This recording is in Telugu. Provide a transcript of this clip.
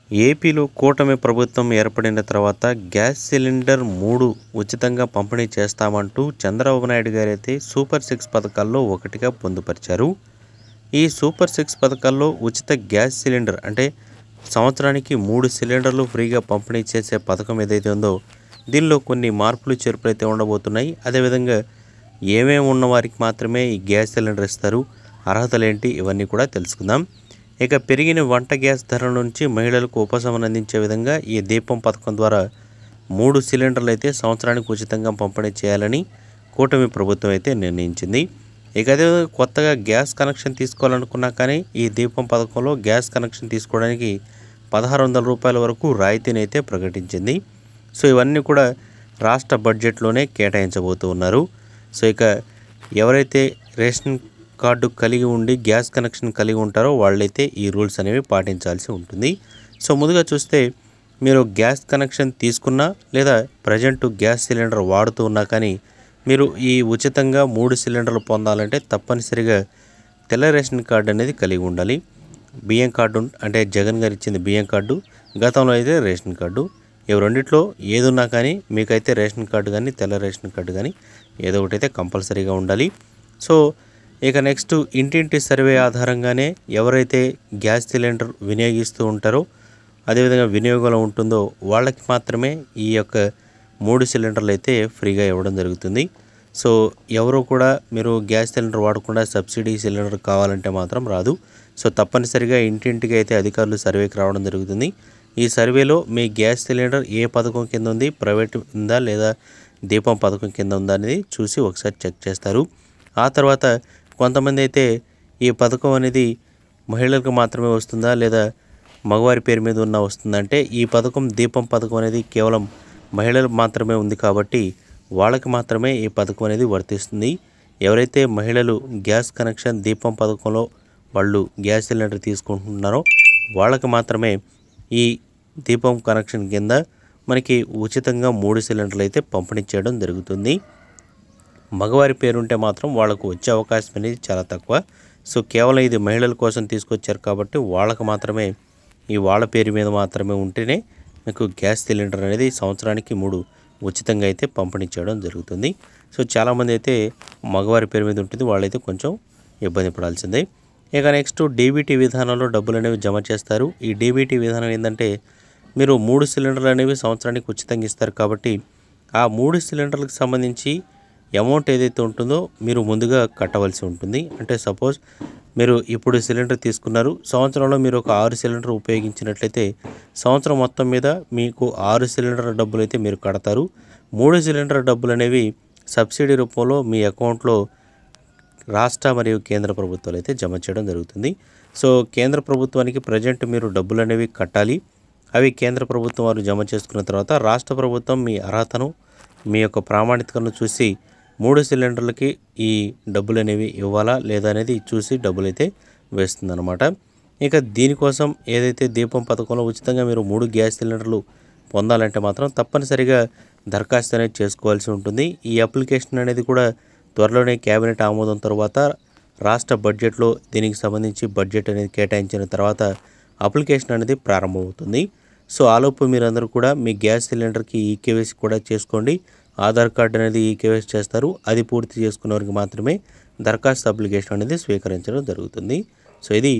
ఏపీలో కూటమి ప్రభుత్వం ఏర్పడిన తర్వాత గ్యాస్ సిలిండర్ 3 ఉచితంగా పంపిణీ చేస్తామంటూ చంద్రబాబు నాయుడు గారైతే సూపర్ 6 పథకాల్లో ఒకటిగా పొందుపరిచారు. ఈ సూపర్ 6 పథకాల్లో ఉచిత గ్యాస్ సిలిండర్ అంటే సంవత్సరానికి 3 సిలిండర్లు ఫ్రీగా పంపిణీ చేసే పథకం ఏదైతే ఉందో దీనిలో కొన్ని మార్పులు చేర్పులు అయితే ఉండబోతున్నాయి. అదేవిధంగా ఏమేమి ఉన్న వారికి మాత్రమే ఈ గ్యాస్ సిలిండర్ ఇస్తారు, అర్హతలు ఏంటి, ఇవన్నీ కూడా తెలుసుకుందాం. ఇక పెరిగిన వంట గ్యాస్ ధరల నుంచి మహిళలకు ఉపశమనం అందించే విధంగా ఈ దీపం పథకం ద్వారా 3 సిలిండర్లు అయితే సంవత్సరానికి ఉచితంగా పంపిణీ చేయాలని కూటమి ప్రభుత్వం అయితే నిర్ణయించింది. ఇక అదే కొత్తగా గ్యాస్ కనెక్షన్ తీసుకోవాలనుకున్నా కానీ ఈ దీపం పథకంలో గ్యాస్ కనెక్షన్ తీసుకోవడానికి 1600 రూపాయల వరకు రాయితీని అయితే ప్రకటించింది. సో ఇవన్నీ కూడా రాష్ట్ర బడ్జెట్లోనే కేటాయించబోతూ ఉన్నారు. సో ఇక ఎవరైతే రేషన్ కార్డు కలిగి ఉండి గ్యాస్ కనెక్షన్ కలిగి ఉంటారో వాళ్ళైతే ఈ రూల్స్ అనేవి పాటించాల్సి ఉంటుంది. సో ముందుగా చూస్తే మీరు గ్యాస్ కనెక్షన్ తీసుకున్నా లేదా ప్రజెంట్ గ్యాస్ సిలిండర్ వాడుతూ ఉన్నా కానీ మీరు ఈ ఉచితంగా 3 సిలిండర్లు పొందాలంటే తప్పనిసరిగా తెల్ల రేషన్ కార్డు అనేది కలిగి ఉండాలి. బియ్యం కార్డు అంటే జగన్ గారు ఇచ్చింది బియ్యం కార్డు, గతంలో అయితే రేషన్ కార్డు. ఇవి రెండిట్లో ఏది ఉన్నా కానీ మీకైతే రేషన్ కార్డు కానీ తెల్ల రేషన్ కార్డు కానీ ఏదో ఒకటి అయితే కంపల్సరీగా ఉండాలి. సో ఇక నెక్స్ట్ ఇంటింటి సర్వే ఆధారంగానే ఎవరైతే గ్యాస్ సిలిండర్ వినియోగిస్తూ ఉంటారో అదేవిధంగా వినియోగంలో ఉంటుందో వాళ్ళకి మాత్రమే ఈ యొక్క 3 సిలిండర్లు అయితే ఫ్రీగా ఇవ్వడం జరుగుతుంది. సో ఎవరు కూడా మీరు గ్యాస్ సిలిండర్ వాడకుండా సబ్సిడీ సిలిండర్ కావాలంటే మాత్రం రాదు. సో తప్పనిసరిగా ఇంటింటికి అయితే అధికారులు సర్వేకి రావడం జరుగుతుంది. ఈ సర్వేలో మీ గ్యాస్ సిలిండర్ ఏ పథకం కింద ఉంది, ప్రైవేట్ ఉందా లేదా దీపం పథకం కింద ఉందా అనేది చూసి ఒకసారి చెక్ చేస్తారు. ఆ తర్వాత కొంతమంది అయితే ఈ పథకం అనేది మహిళలకు మాత్రమే వస్తుందా లేదా మగవారి పేరు మీద ఉన్న వస్తుందంటే ఈ పథకం దీపం పథకం అనేది కేవలం మహిళలకు మాత్రమే ఉంది కాబట్టి వాళ్ళకి మాత్రమే ఈ పథకం అనేది వర్తిస్తుంది. ఎవరైతే మహిళలు గ్యాస్ కనెక్షన్ దీపం పథకంలో వాళ్ళు గ్యాస్ సిలిండర్ తీసుకుంటున్నారో వాళ్ళకి మాత్రమే ఈ దీపం కనెక్షన్ కింద మనకి ఉచితంగా 3 సిలిండర్లు అయితే పంపిణీ చేయడం జరుగుతుంది. మగవారి పేరుంటే మాత్రం వాళ్ళకు వచ్చే అవకాశం అనేది చాలా తక్కువ. సో కేవలం ఇది మహిళల కోసం తీసుకొచ్చారు కాబట్టి వాళ్ళకు మాత్రమే వాళ్ళ పేరు మీద మాత్రమే ఉంటేనే మీకు గ్యాస్ సిలిండర్ అనేది సంవత్సరానికి 3 ఉచితంగా అయితే పంపిణీ చేయడం జరుగుతుంది. సో చాలామంది అయితే మగవారి పేరు మీద ఉంటుంది, వాళ్ళైతే కొంచెం ఇబ్బంది పడాల్సిందే. ఇక నెక్స్ట్ డీబీటీ విధానంలో డబ్బులు అనేవి జమ చేస్తారు. ఈ డీబీటీ విధానం ఏంటంటే మీరు 3 సిలిండర్లు అనేవి సంవత్సరానికి ఉచితంగా ఇస్తారు కాబట్టి ఆ 3 సిలిండర్లకు సంబంధించి అమౌంట్ ఏదైతే ఉంటుందో మీరు ముందుగా కట్టవలసి ఉంటుంది. అంటే సపోజ్ మీరు ఇప్పుడు సిలిండర్ తీసుకున్నారు, సంవత్సరంలో మీరు ఒక 6 సిలిండర్ ఉపయోగించినట్లయితే సంవత్సరం మొత్తం మీద మీకు 6 సిలిండర్ డబ్బులు అయితే మీరు కడతారు. 3 సిలిండర్ డబ్బులు అనేవి సబ్సిడీ రూపంలో మీ అకౌంట్లో రాష్ట్ర మరియు కేంద్ర ప్రభుత్వాలు అయితే జమ చేయడం జరుగుతుంది. సో కేంద్ర ప్రభుత్వానికి ప్రజెంట్ మీరు డబ్బులు అనేవి కట్టాలి. అవి కేంద్ర ప్రభుత్వం వారు జమ చేసుకున్న తర్వాత రాష్ట్ర ప్రభుత్వం మీ అర్హతను మీ యొక్క ప్రామాణికతను చూసి 3 సిలిండర్లకి ఈ డబ్బులు అనేవి ఇవ్వాలా లేదా అనేది చూసి డబ్బులు అయితే వేస్తుందన్నమాట. ఇక దీనికోసం ఏదైతే దీపం పథకంలో ఉచితంగా మీరు 3 గ్యాస్ సిలిండర్లు పొందాలంటే మాత్రం తప్పనిసరిగా దరఖాస్తు అనేది చేసుకోవాల్సి ఉంటుంది. ఈ అప్లికేషన్ అనేది కూడా త్వరలోనే కేబినెట్ ఆమోదం తర్వాత రాష్ట్ర బడ్జెట్లో దీనికి సంబంధించి బడ్జెట్ అనేది కేటాయించిన తర్వాత అప్లికేషన్ అనేది ప్రారంభమవుతుంది. సో ఆలోపు మీరందరూ కూడా మీ గ్యాస్ సిలిండర్కి ఈకేవైసీ కూడా చేసుకోండి. ఆధార్ కార్డు అనేది ఈకేవైసీ చేస్తారు. అది పూర్తి చేసుకున్న వారికి మాత్రమే దరఖాస్తు అప్లికేషన్ అనేది స్వీకరించడం జరుగుతుంది. సో ఇది